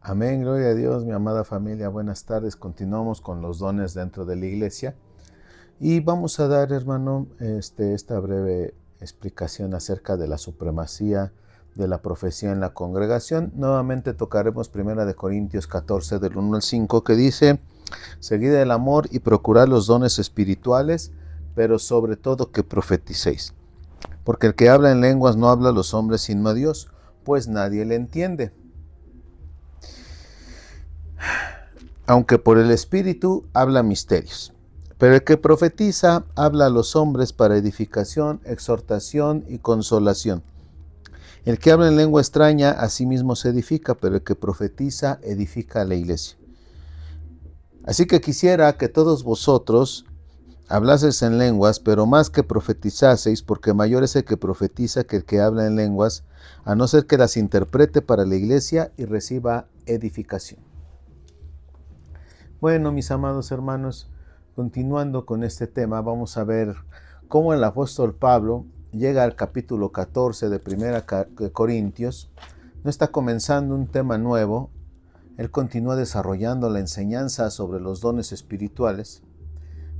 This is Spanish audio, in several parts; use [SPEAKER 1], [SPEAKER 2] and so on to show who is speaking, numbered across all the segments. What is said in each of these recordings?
[SPEAKER 1] Amén, gloria a Dios, mi amada familia. Buenas tardes. Continuamos con los dones dentro de la iglesia. Y vamos a dar, hermano, esta breve explicación acerca de la supremacía de la profecía en la congregación. Nuevamente tocaremos 1 Corintios 14, del 1 al 5, que dice: seguid el amor y procurad los dones espirituales, pero sobre todo que profeticéis. Porque el que habla en lenguas no habla a los hombres sino a Dios, pues nadie le entiende. Aunque por el Espíritu habla misterios. Pero el que profetiza habla a los hombres para edificación, exhortación y consolación. El que habla en lengua extraña a sí mismo se edifica, pero el que profetiza edifica a la iglesia. Así que quisiera que todos vosotros hablaseis en lenguas, pero más que profetizaseis, porque mayor es el que profetiza que el que habla en lenguas, a no ser que las interprete para la iglesia y reciba edificación. Bueno, mis amados hermanos, continuando con este tema, vamos a ver cómo el apóstol Pablo llega al capítulo 14 de 1 Corintios. No está comenzando un tema nuevo, él continúa desarrollando la enseñanza sobre los dones espirituales,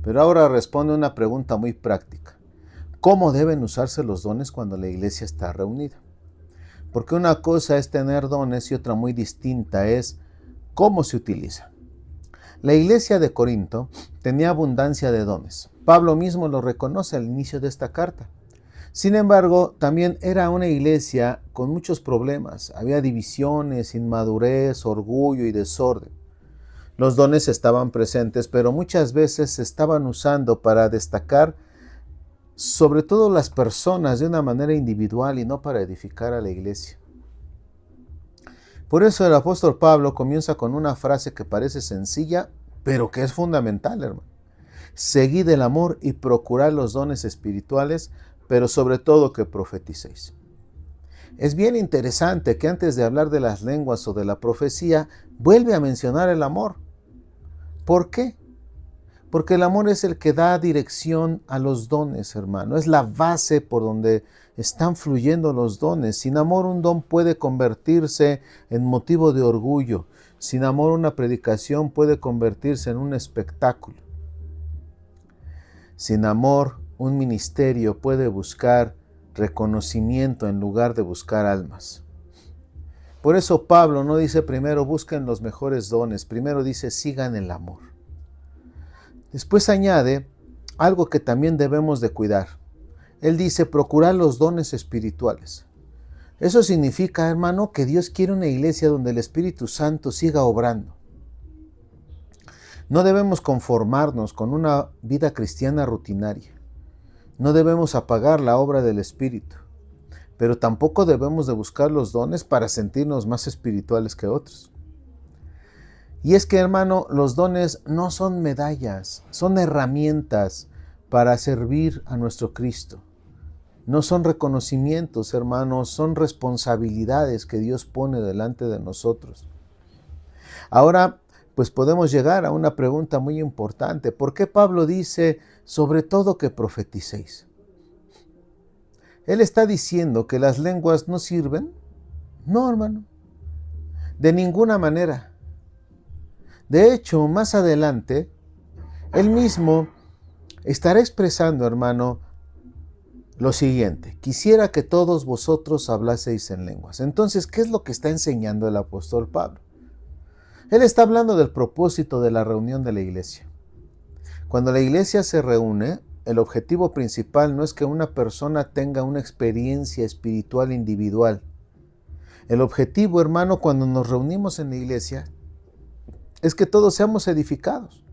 [SPEAKER 1] pero ahora responde una pregunta muy práctica. ¿Cómo deben usarse los dones cuando la iglesia está reunida? Porque una cosa es tener dones y otra muy distinta es cómo se utiliza. La iglesia de Corinto tenía abundancia de dones. Pablo mismo lo reconoce al inicio de esta carta. Sin embargo, también era una iglesia con muchos problemas. Había divisiones, inmadurez, orgullo y desorden. Los dones estaban presentes, pero muchas veces se estaban usando para destacar sobre todo las personas de una manera individual y no para edificar a la iglesia. Por eso el apóstol Pablo comienza con una frase que parece sencilla, pero que es fundamental, hermano. Seguid el amor y procurad los dones espirituales, pero sobre todo que profeticéis. Es bien interesante que antes de hablar de las lenguas o de la profecía, vuelve a mencionar el amor. ¿Por qué? Porque el amor es el que da dirección a los dones, hermano. Es la base por donde están fluyendo los dones. Sin amor, un don puede convertirse en motivo de orgullo. Sin amor, una predicación puede convertirse en un espectáculo. Sin amor, un ministerio puede buscar reconocimiento en lugar de buscar almas. Por eso Pablo no dice primero busquen los mejores dones, primero dice sigan el amor. Después añade algo que también debemos de cuidar. Él dice procurar los dones espirituales. Eso significa, hermano, que Dios quiere una iglesia donde el Espíritu Santo siga obrando. No debemos conformarnos con una vida cristiana rutinaria. No debemos apagar la obra del Espíritu, pero tampoco debemos de buscar los dones para sentirnos más espirituales que otros. Y es que, hermano, los dones no son medallas, son herramientas para servir a nuestro Cristo. No son reconocimientos, hermanos, son responsabilidades que Dios pone delante de nosotros. Ahora, pues podemos llegar a una pregunta muy importante. ¿Por qué Pablo dice, sobre todo que profeticéis? ¿Él está diciendo que las lenguas no sirven? No, hermano, de ninguna manera. De hecho, más adelante, él mismo estará expresando, hermano, lo siguiente: quisiera que todos vosotros hablaseis en lenguas. Entonces, ¿qué es lo que está enseñando el apóstol Pablo? Él está hablando del propósito de la reunión de la iglesia. Cuando la iglesia se reúne, el objetivo principal no es que una persona tenga una experiencia espiritual individual. El objetivo, hermano, cuando nos reunimos en la iglesia, es que todos seamos edificados.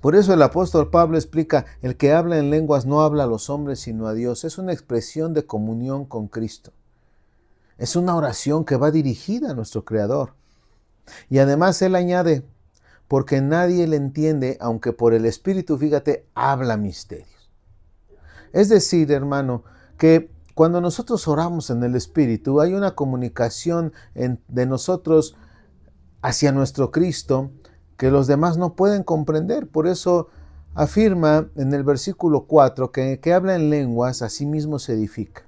[SPEAKER 1] Por eso el apóstol Pablo explica, el que habla en lenguas no habla a los hombres sino a Dios. Es una expresión de comunión con Cristo. Es una oración que va dirigida a nuestro Creador. Y además él añade, porque nadie le entiende, aunque por el Espíritu, fíjate, habla misterios. Es decir, hermano, que cuando nosotros oramos en el Espíritu, hay una comunicación de nosotros hacia nuestro Cristo que los demás no pueden comprender. Por eso afirma en el versículo 4 que habla en lenguas a sí mismo se edifica.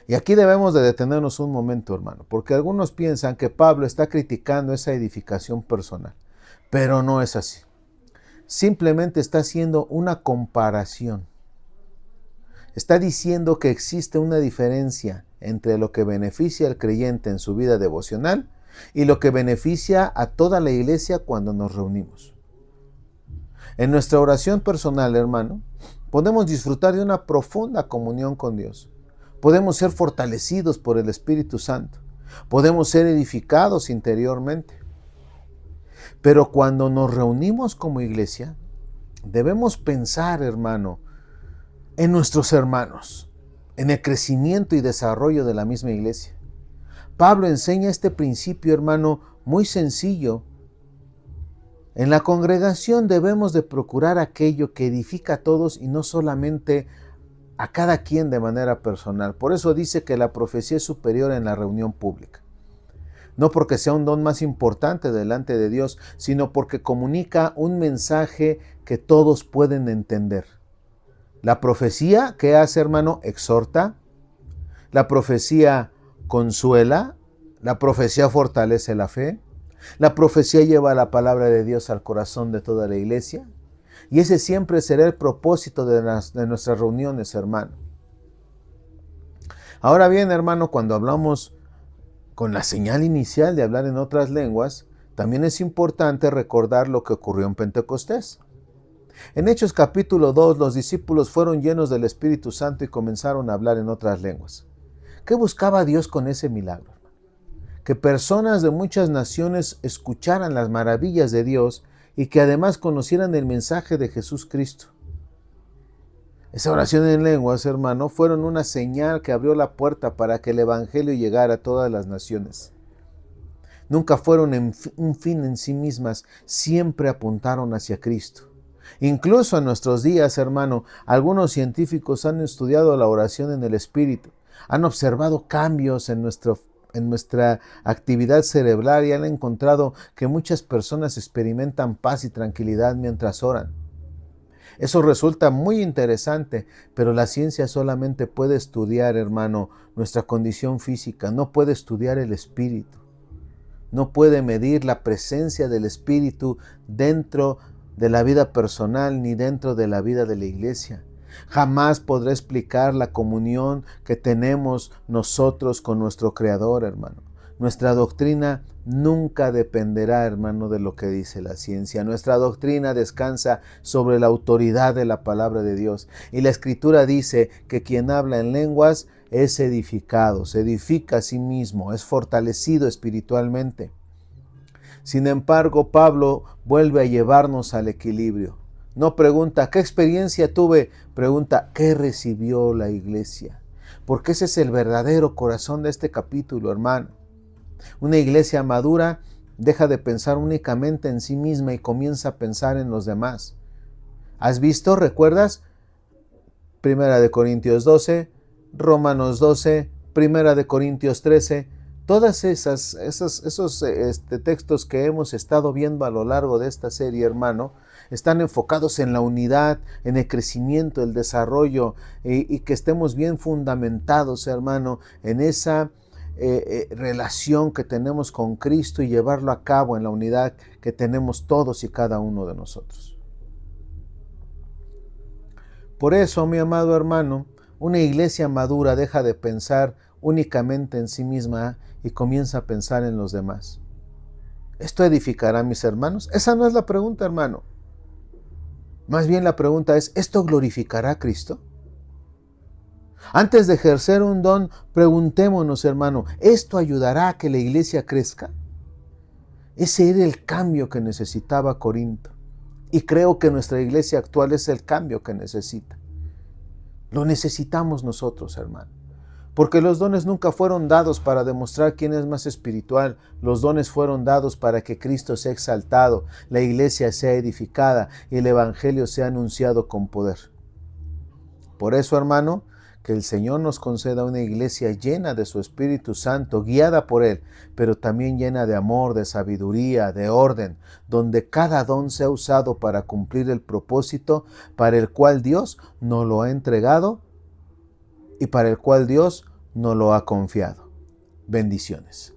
[SPEAKER 1] Y aquí debemos de detenernos un momento, hermano, porque algunos piensan que Pablo está criticando esa edificación personal, pero no es así. Simplemente está haciendo una comparación. Está diciendo que existe una diferencia entre lo que beneficia al creyente en su vida devocional y lo que beneficia a toda la iglesia cuando nos reunimos. En nuestra oración personal, hermano, podemos disfrutar de una profunda comunión con Dios. Podemos ser fortalecidos por el Espíritu Santo. Podemos ser edificados interiormente. Pero cuando nos reunimos como iglesia, debemos pensar, hermano, en nuestros hermanos, en el crecimiento y desarrollo de la misma iglesia. Pablo enseña este principio, hermano, muy sencillo. En la congregación debemos de procurar aquello que edifica a todos y no solamente a cada quien de manera personal. Por eso dice que la profecía es superior en la reunión pública. No porque sea un don más importante delante de Dios, sino porque comunica un mensaje que todos pueden entender. La profecía, ¿qué hace, hermano? Exhorta. La profecía consuela. La profecía fortalece la fe. La profecía lleva la palabra de Dios al corazón de toda la iglesia. Y ese siempre será el propósito de nuestras reuniones, hermano. Ahora bien, hermano, cuando hablamos con la señal inicial de hablar en otras lenguas, también es importante recordar lo que ocurrió en Pentecostés. En Hechos capítulo 2, los discípulos fueron llenos del Espíritu Santo y comenzaron a hablar en otras lenguas. ¿Qué buscaba Dios con ese milagro? Que personas de muchas naciones escucharan las maravillas de Dios y que además conocieran el mensaje de Jesús Cristo. Esa oración en lenguas, hermano, fueron una señal que abrió la puerta para que el Evangelio llegara a todas las naciones. Nunca fueron un fin en sí mismas, siempre apuntaron hacia Cristo. Incluso en nuestros días, hermano, algunos científicos han estudiado la oración en el Espíritu, han observado cambios en nuestra actividad cerebral y han encontrado que muchas personas experimentan paz y tranquilidad mientras oran. Eso resulta muy interesante, pero la ciencia solamente puede estudiar, hermano, nuestra condición física, no puede estudiar el espíritu. No puede medir la presencia del Espíritu dentro de la vida personal ni dentro de la vida de la iglesia. Jamás podrá explicar la comunión que tenemos nosotros con nuestro Creador, hermano. Nuestra doctrina nunca dependerá, hermano, de lo que dice la ciencia. Nuestra doctrina descansa sobre la autoridad de la palabra de Dios. Y la Escritura dice que quien habla en lenguas es edificado, se edifica a sí mismo, es fortalecido espiritualmente. Sin embargo, Pablo vuelve a llevarnos al equilibrio. No pregunta, ¿qué experiencia tuve? Pregunta, ¿qué recibió la iglesia? Porque ese es el verdadero corazón de este capítulo, hermano. Una iglesia madura deja de pensar únicamente en sí misma y comienza a pensar en los demás. ¿Has visto? ¿Recuerdas? 1 Corintios 12, Romanos 12, 1 Corintios 13, todas esos textos que hemos estado viendo a lo largo de esta serie, hermano, están enfocados en la unidad, en el crecimiento, el desarrollo y que estemos bien fundamentados, hermano, en esa relación que tenemos con Cristo y llevarlo a cabo en la unidad que tenemos todos y cada uno de nosotros. Por eso, mi amado hermano, una iglesia madura deja de pensar únicamente en sí misma y comienza a pensar en los demás. ¿Esto edificará a mis hermanos? Esa no es la pregunta, hermano. Más bien la pregunta es, ¿esto glorificará a Cristo? Antes de ejercer un don, preguntémonos, hermano, ¿esto ayudará a que la iglesia crezca? Ese era el cambio que necesitaba Corinto. Y creo que nuestra iglesia actual es el cambio que necesita. Lo necesitamos nosotros, hermano. Porque los dones nunca fueron dados para demostrar quién es más espiritual. Los dones fueron dados para que Cristo sea exaltado, la iglesia sea edificada y el evangelio sea anunciado con poder. Por eso, hermano, que el Señor nos conceda una iglesia llena de su Espíritu Santo, guiada por Él, pero también llena de amor, de sabiduría, de orden, donde cada don sea usado para cumplir el propósito para el cual Dios nos lo ha entregado y para el cual Dios no lo ha confiado. Bendiciones.